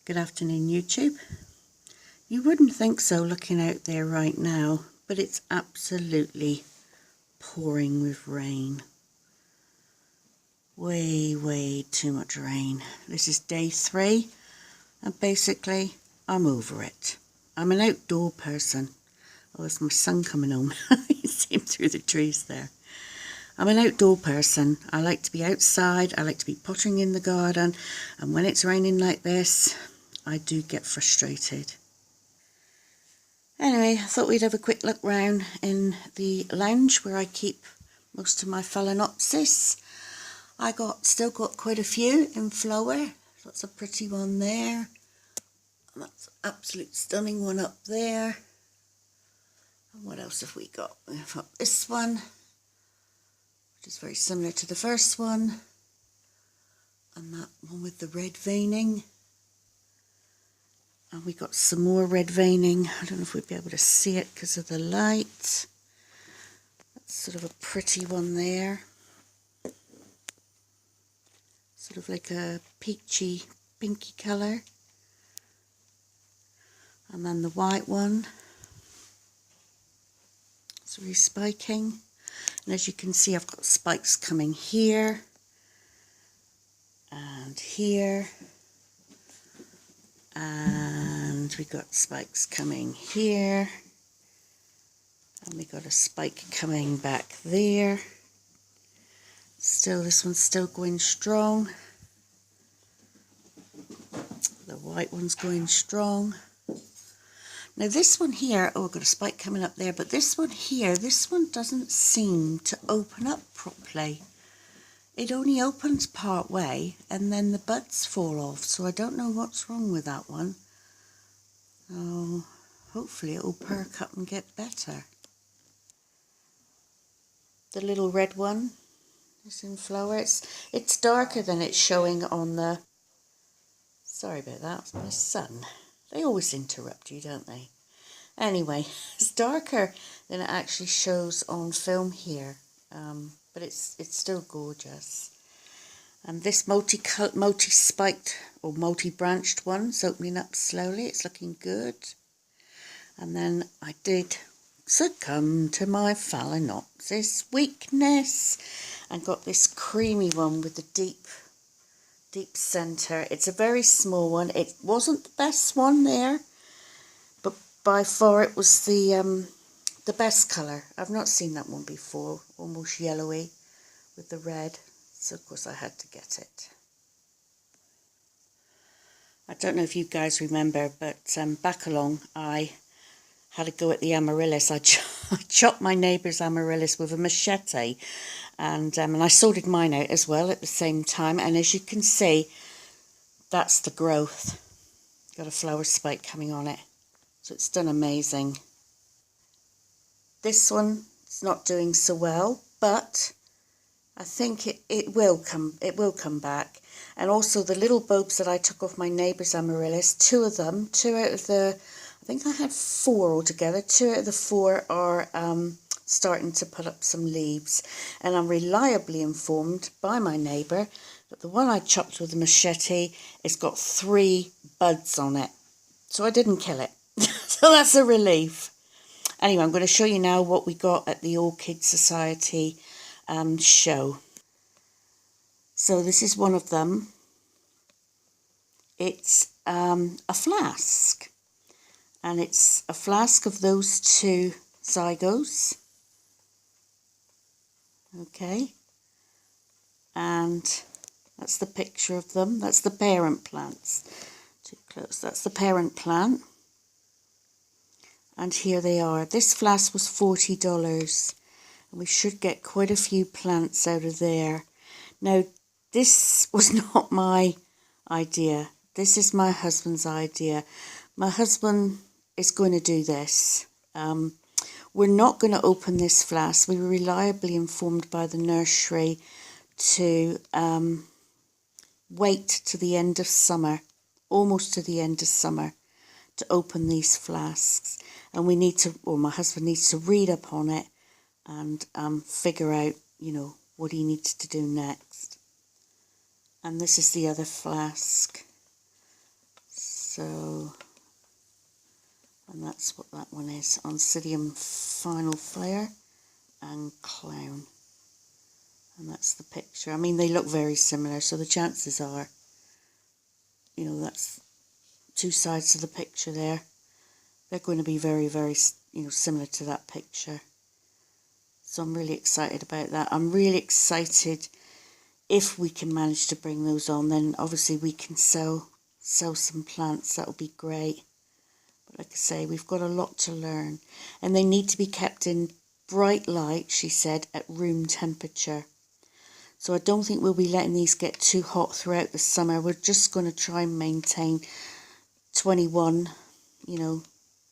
Good afternoon, YouTube. You wouldn't think so looking out there right now, but it's absolutely pouring with rain. Way too much rain. This is day 3, and basically I'm over it. I'm an outdoor person. Oh, there's my son coming home. You see him through the trees there. I'm an outdoor person. I like to be outside. I like to be pottering in the garden, and when it's raining like this, I do get frustrated. Anyway, I thought we'd have a quick look round in the lounge where I keep most of my phalaenopsis. I still got quite a few in flower. That's a pretty one there. And that's an absolute stunning one up there. And what else have we got? We've got this one, which is very similar to the first one. And that one with the red veining. And we got some more red veining. I don't know if we'd be able to see it because of the light. That's sort of a pretty one there. Sort of like a peachy, pinky colour. And then the white one. It's respiking. And as you can see, I've got spikes coming here. And here. And we got spikes coming here, and we got a spike coming back there. Still, this one's still going strong. The white one's going strong. Now this one here, oh, I've got a spike coming up there, but this one here, this one doesn't seem to open up properly. It only opens part way and then the buds fall off, so I don't know what's wrong with that one. Oh, hopefully it will perk up and get better. The little red one is in flower. It's darker than it's showing on the... Sorry about that, it's my son. They always interrupt you, don't they? Anyway, it's darker than it actually shows on film here. But it's still gorgeous. And this multi-spiked or multi-branched one's opening up slowly. It's looking good. And then I did succumb to my phalaenopsis weakness and got this creamy one with the deep centre. It's a very small one. It wasn't the best one there, but by far it was the best colour. I've not seen that one before, almost yellowy with the red, so of course I had to get it. I don't know if you guys remember, but back along I had a go at the amaryllis. I chopped my neighbour's amaryllis with a machete, and I sorted mine out as well at the same time, and as you can see, that's the growth. Got a flower spike coming on it, so it's done amazing. This one is not doing so well, but I think it will come back. And also the little bulbs that I took off my neighbour's amaryllis, two out of the, I think I had 4 altogether, 2 out of the 4 are starting to put up some leaves. And I'm reliably informed by my neighbour that the one I chopped with a machete has got 3 buds on it. So I didn't kill it. So that's a relief. Anyway, I'm going to show you now what we got at the Orchid Society show. So this is one of them. It's a flask. And it's a flask of those 2 zygos. Okay. And that's the picture of them. That's the parent plants. Too close. That's the parent plant. And here they are. This flask was $40. And we should get quite a few plants out of there. Now, this was not my idea. This is my husband's idea. My husband is going to do this. We're not going to open this flask. We were reliably informed by the nursery to wait to the end of summer, almost to the end of summer, to open these flasks. And we need to, or my husband needs to read up on it and figure out, what he needs to do next. And this is the other flask. So, and that's what that one is, Oncidium Final Flare and Clown. And that's the picture. I mean, they look very similar, so the chances are, you know, that's two sides of the picture there. They're going to be very, very, you know, similar to that picture. So I'm really excited about that. I'm really excited if we can manage to bring those on, then obviously we can sell some plants. That'll be great. But like I say, we've got a lot to learn. And they need to be kept in bright light, she said, at room temperature. So I don't think we'll be letting these get too hot throughout the summer. We're just going to try and maintain 21, you know,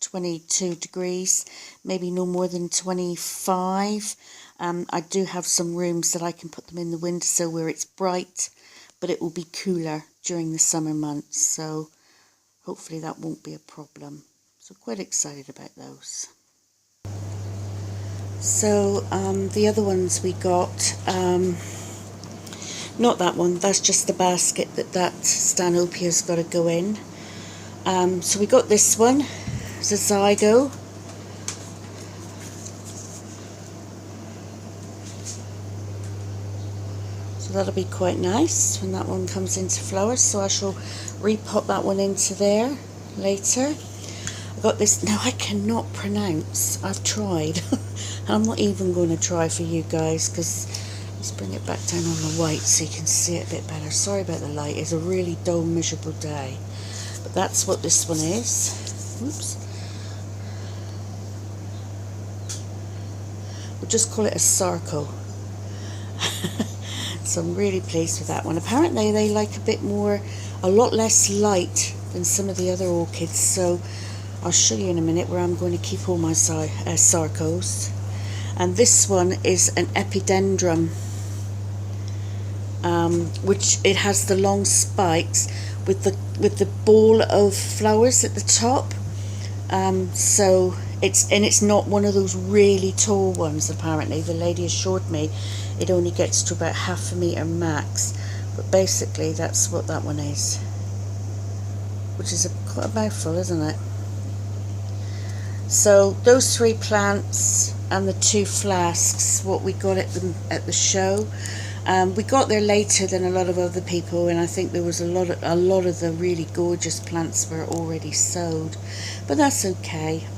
22 degrees, maybe no more than 25. I do have some rooms that I can put them in the windowsill where it's bright, but it will be cooler during the summer months. So hopefully that won't be a problem. So quite excited about those. So the other ones we got, not that one, that's just the basket that Stanopia's got to go in. So we got this one, it's a Zygo. So that'll be quite nice when that one comes into flowers. So I shall repot that one into there later. I got this, now I cannot pronounce, I've tried. I'm not even going to try for you guys because let's bring it back down on the white so you can see it a bit better. Sorry about the light, it's a really dull, miserable day. But that's what this one is. Oops. We'll just call it a Sarco. So I'm really pleased with that one. Apparently they like a lot less light than some of the other orchids. So I'll show you in a minute where I'm going to keep all my Sarcos. And this one is an Epidendrum, which it has the long spikes with the ball of flowers at the top. So it's not one of those really tall ones. Apparently, the lady assured me it only gets to about half a metre max. But basically, that's what that one is, which is quite a mouthful, isn't it? So those three plants and the two flasks, what we got at the show. We got there later than a lot of other people, and I think there was a lot of the really gorgeous plants were already sold, but that's okay.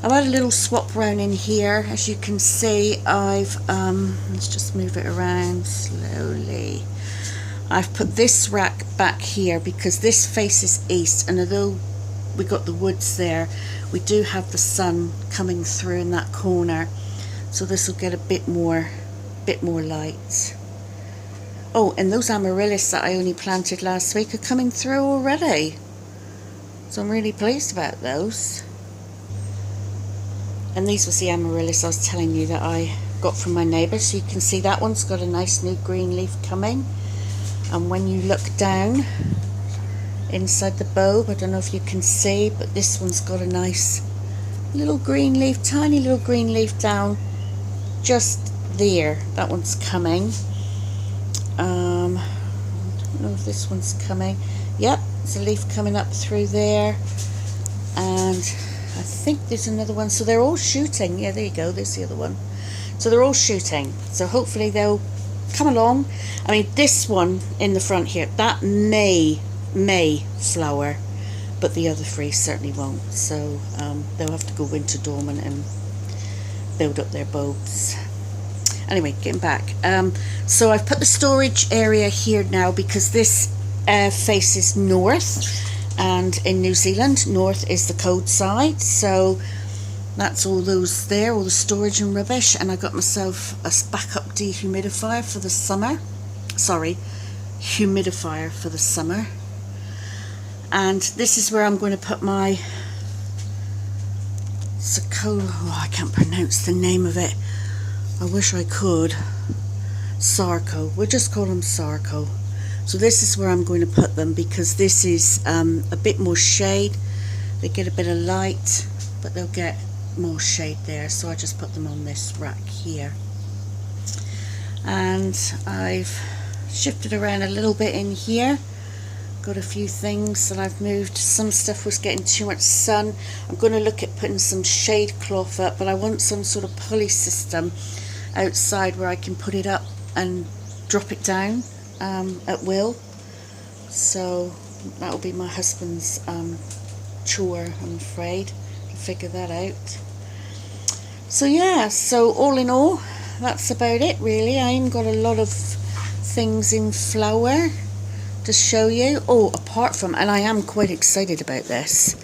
I've had a little swap round in here. As you can see, I've let's just move it around slowly. I've put this rack back here because this faces east, and although we got the woods there, we do have the sun coming through in that corner, so this will get a bit more light. Oh, and those amaryllis that I only planted last week are coming through already, so I'm really pleased about those. And these was the amaryllis I was telling you that I got from my neighbour. So you can see that one's got a nice new green leaf coming, and when you look down inside the bulb, I don't know if you can see, but this one's got a nice little green leaf, tiny little green leaf down just there. That one's coming. I don't know if this one's coming. Yep, there's a leaf coming up through there, and I think there's another one. So they're all shooting. Yeah, there you go, there's the other one. So they're all shooting, so hopefully they'll come along. I mean, this one in the front here, that may flower, but the other three certainly won't. So they'll have to go winter dormant and build up their bulbs. Anyway, getting back. So I've put the storage area here now because this faces north, and in New Zealand, north is the cold side. So that's all those there, all the storage and rubbish. And I got myself a backup dehumidifier for the summer. Sorry, humidifier for the summer. And this is where I'm going to put my I can't pronounce the name of it. I wish I could. Sarco. We'll just call them Sarco. So this is where I'm going to put them because this is a bit more shade. They get a bit of light, but they'll get more shade there. So I just put them on this rack here. And I've shifted around a little bit in here got a few things that I've moved. Some stuff was getting too much sun. I'm going to look at putting some shade cloth up, but I want some sort of pulley system outside where I can put it up and drop it down at will. So that'll be my husband's chore, I'm afraid, to figure that out. So yeah, so all in all, that's about it really. I ain't got a lot of things in flower to show you. Oh, apart from, and I am quite excited about this,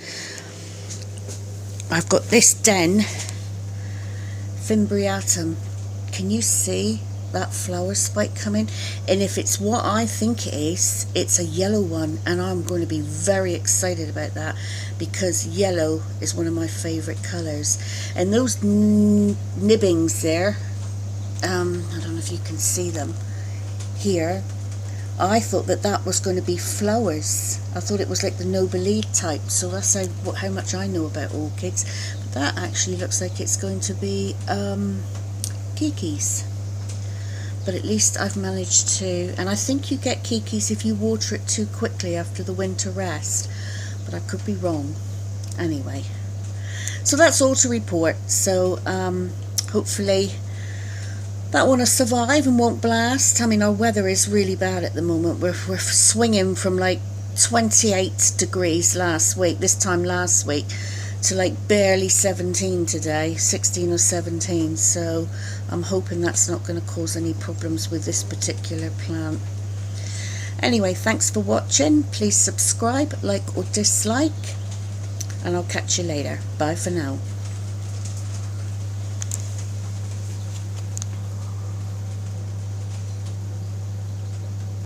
I've got this den Fimbriatum. Can you see that flower spike coming? And if it's what I think it is, it's a yellow one, and I'm going to be very excited about that because yellow is one of my favourite colours. And those nibbings there, I don't know if you can see them here, I thought that was going to be flowers. I thought it was like the nobelide type, so that's how much I know about orchids. But that actually looks like it's going to be kikis. But at least I've managed to, and I think you get kikis if you water it too quickly after the winter rest, but I could be wrong. Anyway, so that's all to report. So hopefully that one will survive and won't blast. I mean, our weather is really bad at the moment. We're swinging from like 28 degrees this time last week, to like barely 17 today, 16 or 17. So I'm hoping that's not going to cause any problems with this particular plant. Anyway, thanks for watching. Please subscribe, like or dislike, and I'll catch you later. Bye for now.